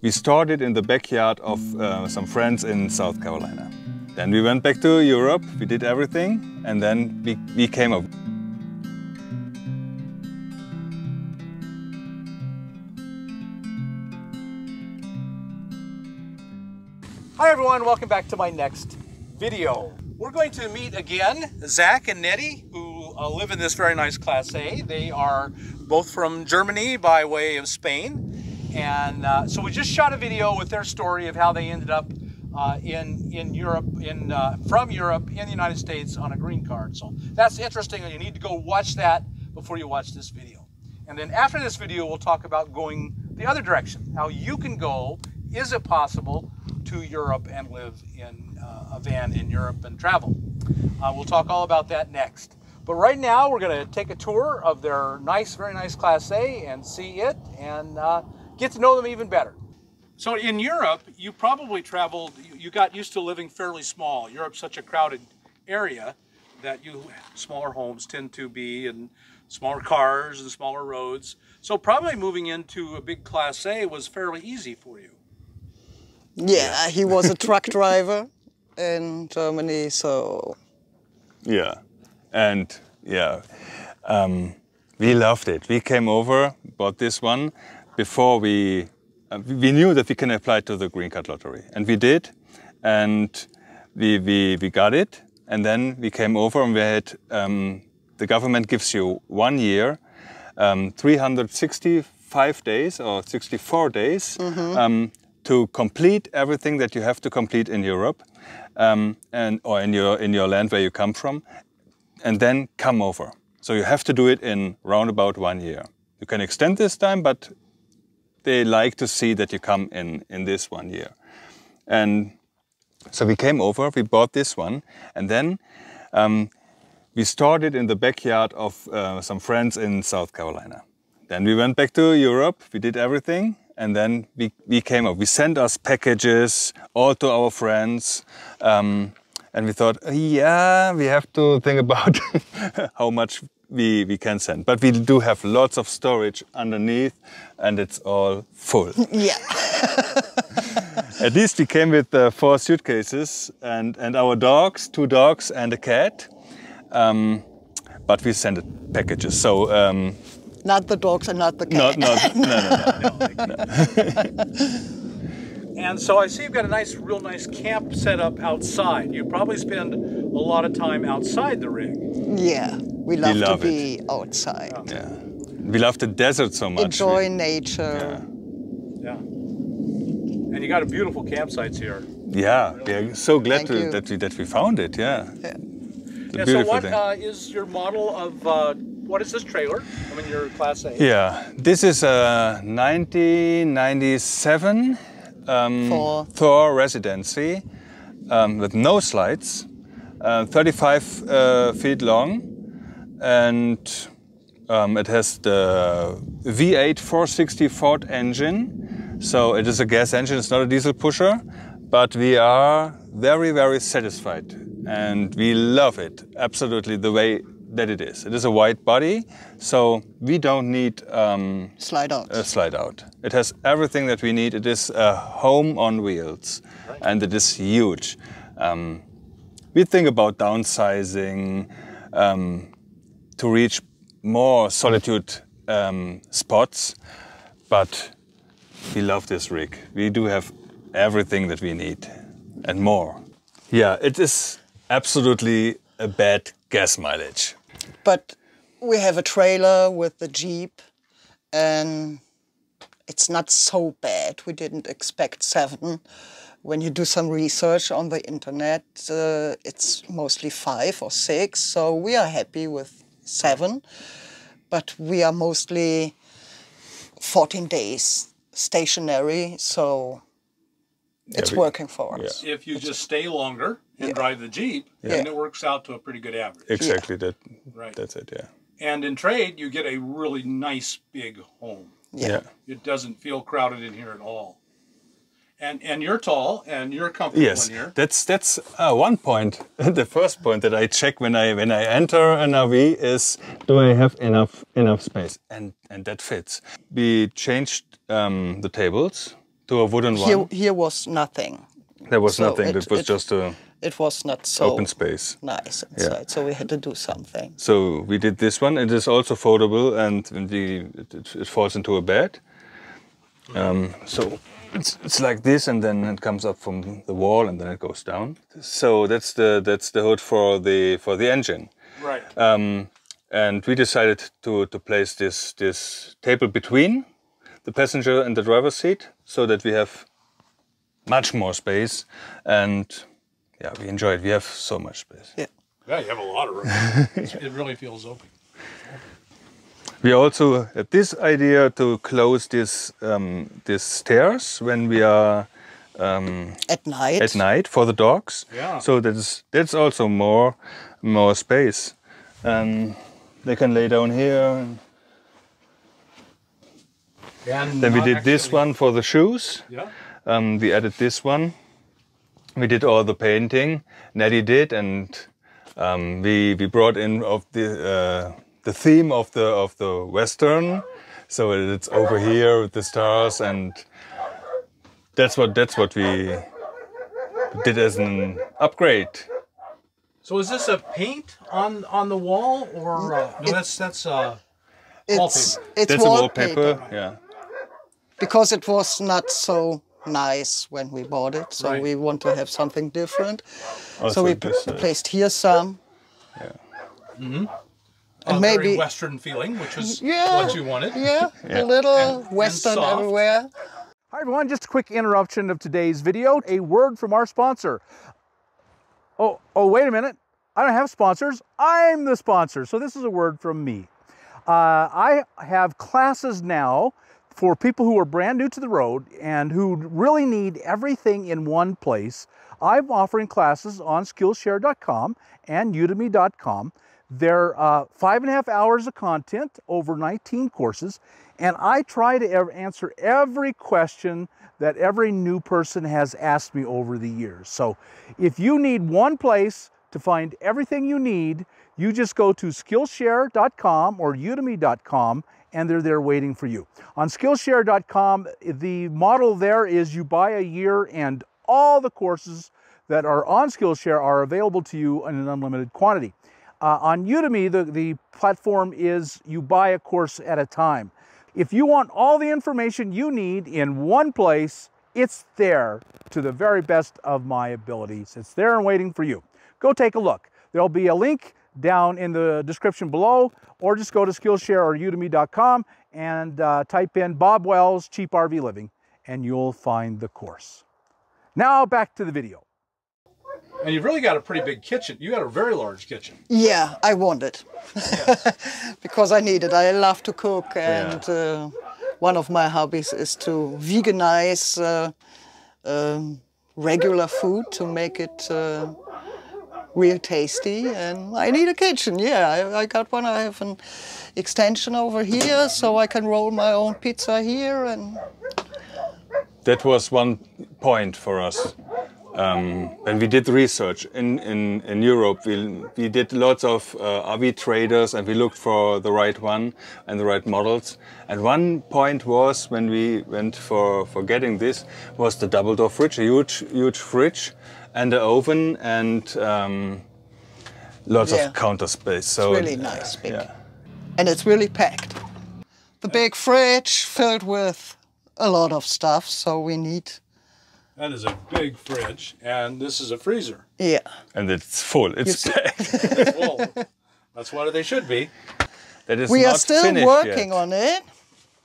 We started in the backyard of some friends in South Carolina. Then we went back to Europe, we did everything, and then we came up. Hi everyone, welcome back to my next video. We're going to meet again Zach and Neddy, who live in this very nice Class A. They are both from Germany by way of Spain. And so we just shot a video with their story of how they ended up in Europe, from Europe in the United States on a green card. So that's interesting, and you need to go watch that before you watch this video. And then after this video, we'll talk about going the other direction, how you can go. Is it possible to Europe and live in a van in Europe and travel? We'll talk all about that next. But right now, we're going to take a tour of their nice, very nice Class A and see it and get to know them even better. So in Europe, you probably traveled, you got used to living fairly small. Europe's such a crowded area that smaller homes tend to be in smaller cars and smaller roads. So probably moving into a big Class A was fairly easy for you. Yeah, he was a truck driver in Germany, so... Yeah, and yeah, we loved it. We came over, bought this one, before we knew that we can apply to the green card lottery. And we did, and we got it, and then we came over and we had, the government gives you 1 year, 365 days or 64 days, to complete everything that you have to complete in Europe, or in your land where you come from, and then come over. So you have to do it in round about 1 year. You can extend this time, but they like to see that you come in this 1 year. And so we came over, we bought this one, and then we started in the backyard of some friends in South Carolina. Then we went back to Europe, we did everything, and then we came up. We sent us packages, all to our friends, and we thought, yeah, we have to think about how much we can send. But we do have lots of storage underneath, and it's all full. Yeah. At least we came with 4 suitcases and our dogs, 2 dogs and a cat. But we sent packages, so... not the dogs and not the cat. No. And so I see you've got a real nice camp set up outside. You probably spend a lot of time outside the rig. Yeah, we love to be outside. Yeah, we love the desert so much. Enjoy nature. Yeah. And you got a beautiful campsites here. Yeah, we are so glad that we found it. Yeah. So what is your model of? What is this trailer? I mean, your Class A. Yeah, this is a 1997 Thor Residency with no slides, 35 feet long, and it has the V8 460 Ford engine. So it is a gas engine, it's not a diesel pusher, but we are very, very satisfied. And we love it, absolutely, the way that it is. It is a wide body, so we don't need slide out. A slide out. It has everything that we need. It is a home on wheels, and it is huge. We think about downsizing to reach more solitude spots, but we love this rig. We do have everything that we need and more. Yeah, it is absolutely a bad gas mileage. But we have a trailer with the Jeep, and it's not so bad. We didn't expect 7. When you do some research on the internet, it's mostly 5 or 6, so we are happy with 7. But we are mostly 14 days stationary, so it's working for us. If you just stay longer and drive the Jeep, then it works out to a pretty good average. Exactly, that's it, yeah. And in trade, you get a really nice big home. Yeah. It doesn't feel crowded in here at all. And you're tall and you're comfortable in here. That's one point. The first point that I check when I enter an RV is, do I have enough space? And that fits. We changed the tables to a wooden one. Here was nothing. There was So nothing. It was just a it was not so open space. nice inside. So we had to do something. So we did this one. It is also foldable, and it falls into a bed. So it's like this, and then it comes up from the wall, and then it goes down. So that's the hood for the engine. Right. And we decided to place this table between the passenger and the driver's seat, so that we have much more space. And yeah, we enjoy it. We have so much space. Yeah. Yeah, you have a lot of room. It really feels open. We also had this idea to close this stairs when we are At night. at night for the dogs. Yeah. So that's also more space. They can lay down here. And Then we not did this actually- one for the shoes. Yeah. We added this one. We did all the painting. Neddy did, and we brought in of the theme of the Western. So it's over here with the stars, and that's what we did as an upgrade. So is this a paint on the wall, or no? That's It's wallpaper. That's a wallpaper. Yeah. Because it was not so nice when we bought it, so Right. we want to have something different. Also So we this, placed here some. And very maybe Western feeling, which was Yeah. what you wanted. yeah, a little Western soft. everywhere. Hi everyone, just a quick interruption of today's video. A word from our sponsor. Oh, wait a minute. I don't have sponsors. I'm the sponsor. So this is a word from me. I have classes now for people who are brand new to the road and who really need everything in one place. I'm offering classes on Skillshare.com and Udemy.com. They're 5.5 hours of content over 19 courses, and I try to answer every question that every new person has asked me over the years. So if you need one place to find everything you need, you just go to Skillshare.com or Udemy.com, and they're there waiting for you. On Skillshare.com, the model there is you buy a year, and all the courses that are on Skillshare are available to you in an unlimited quantity. On Udemy, the platform is you buy a course at a time. If you want all the information you need in one place, it's there to the very best of my abilities. It's there and waiting for you. Go take a look. There'll be a link down in the description below, or just go to Skillshare or Udemy.com and type in Bob Wells Cheap RV Living, and you'll find the course. Now back to the video. And you've really got a pretty big kitchen. You got a very large kitchen. Yeah, I want it. Because I need it. I love to cook, and one of my hobbies is to veganize regular food to make it real tasty, and I need a kitchen. Yeah, I got one. I have an extension over here, so I can roll my own pizza here. And That was one point for us. When we did research in Europe, we did lots of RV traders, and we looked for the right one and the right models. And one point was, when we went for getting this, was the double door fridge, a huge fridge, and the oven, and lots of counter space. So it's really nice, big. Yeah. And it's really packed. The big fridge filled with a lot of stuff, so we need. That is a big fridge, and this is a freezer. Yeah. And it's full. It's packed. It's full. That's what they should be. That is We not are still finished working yet. on it.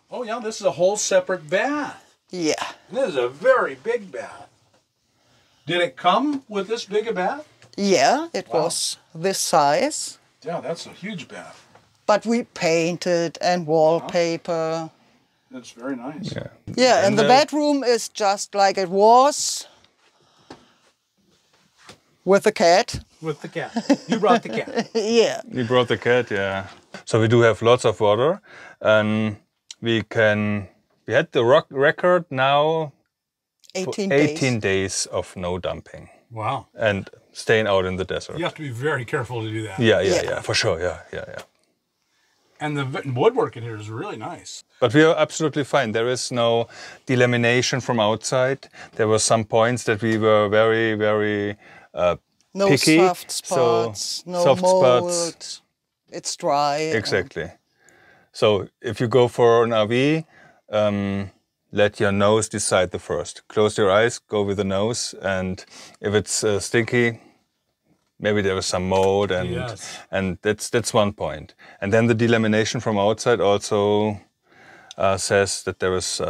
Oh yeah, this is a whole separate bath. Yeah. This is a very big bath. Did it come with this big a bath? Yeah, it was this size. Yeah, that's a huge bath. But we painted and wallpaper. That's very nice. Yeah. Yeah, and the bedroom is just like it was with the cat. With the cat. You brought the cat. Yeah. We brought the cat, yeah. So we do have lots of water, and we had the record now 18 for days. 18 days of no dumping Wow. and staying out in the desert. You have to be very careful to do that. Yeah, for sure, yeah. And the woodwork in here is really nice. But we are absolutely fine. There is no delamination from outside. There were some points that we were very, very no picky. soft spots, no soft mold. spots. It's dry. Exactly. So if you go for an RV, let your nose decide the first. Close your eyes, go with the nose, and if it's stinky, maybe there is some mold, and that's one point. And then the delamination from outside also says that there is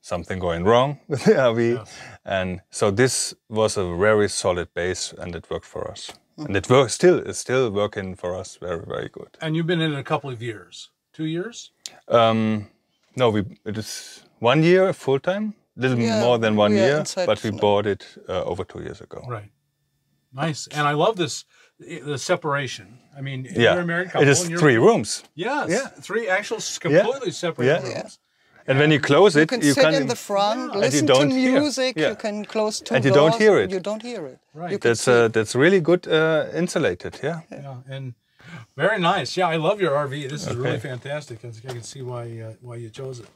something going wrong with the RV. Yes. And so this was a very solid base, and it worked for us. And it is still working for us very, very good. And you've been in it a couple of years. 2 years? No, it is 1 year full time, a little more than 1 year, but we bought it over 2 years ago. Right. Nice. And I love the separation. I mean, you're a married couple. It is 3 rooms. Yes. Yeah. 3 actual completely separate rooms. Yeah. And when you close it, you can sit in the front, listen to music. You can close 2 doors. And you don't hear it. You don't hear it. Right. That's really good insulated. Yeah. And very nice. Yeah, I love your RV. This is really fantastic. I can see why you chose it.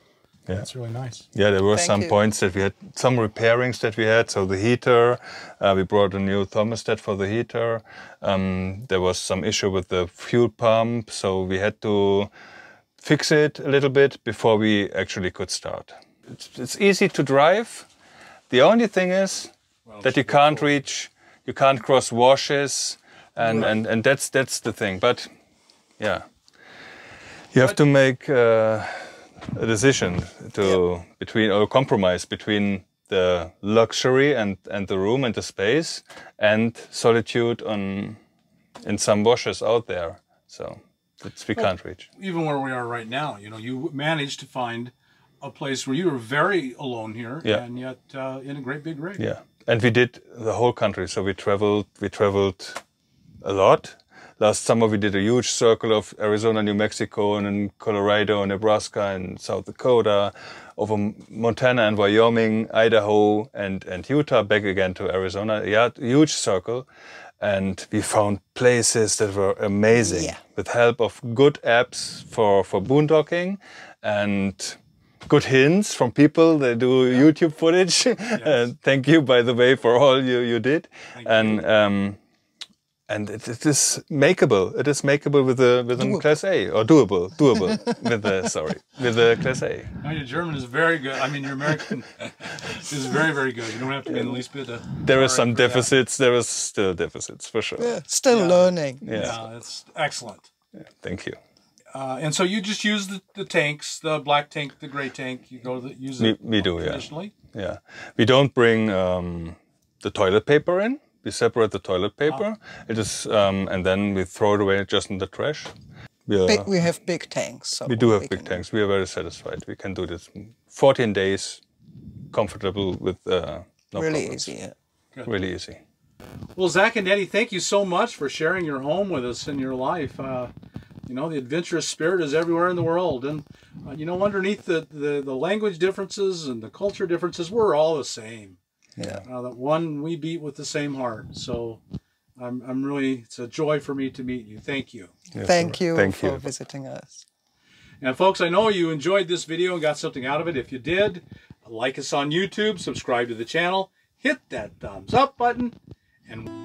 Yeah. It's really nice. Yeah, there were some points that we had, some repairings that we had. So the heater, we brought a new thermostat for the heater. There was some issue with the fuel pump, so we had to fix it a little bit before we actually could start. It's easy to drive. The only thing is that you can't cross washes, and that's the thing. But yeah, you have to make a decision between, or a compromise between the luxury and the room and the space and solitude in some washes out there. So we can't reach. Even where we are right now, you managed to find a place where you were very alone here, and yet in a great big rig. Yeah, and we did the whole country. So we traveled a lot. Last summer we did a huge circle of Arizona, New Mexico, and in Colorado, Nebraska, and South Dakota, over Montana and Wyoming, Idaho, and Utah, back again to Arizona. Yeah, huge circle. And we found places that were amazing with help of good apps for boondocking and good hints from people that do YouTube footage. And thank you, by the way, for all you did. And it is makeable. It is makeable with a Class A, or doable with the Class A. No, your German is very good. I mean, your American is very, very good. You don't have to be in the least bit. There are some deficits. There are still deficits for sure. Yeah, still learning. Yeah, it's excellent. Yeah, thank you. And so you just use the tanks, the black tank, the gray tank. You go to use it. We do, traditionally. Yeah. We don't bring the toilet paper in. We separate the toilet paper. It is, and then we throw it away just in the trash. We have big tanks. So we do have big tanks. We are very satisfied. We can do this 14 days, comfortable with no really problems. easy. Yeah. Really easy. Well, Zach and Neddy, thank you so much for sharing your home with us and your life. The adventurous spirit is everywhere in the world, and underneath the language differences and the culture differences, we're all the same. Yeah. That one we beat with the same heart. So I'm really, it's a joy for me to meet you. Thank you. Yeah, Thank you for you. visiting us. And folks, I know you enjoyed this video and got something out of it. If you did, like us on YouTube, subscribe to the channel, hit that thumbs up button, and